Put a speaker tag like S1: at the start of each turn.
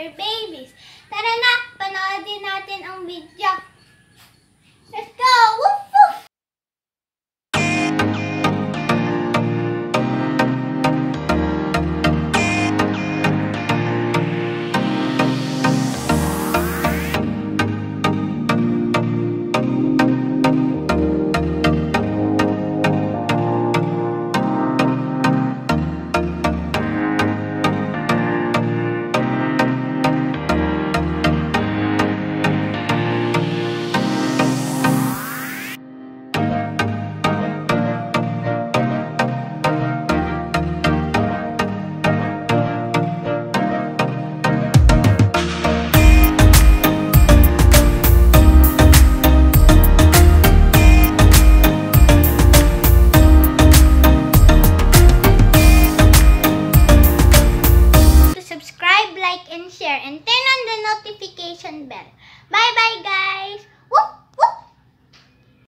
S1: fur babies. Tara na, panoodin natin ang video. Let's go! Woof woof! Subscribe, like, and share, and turn on the notification bell. Bye-bye, guys! Whoop!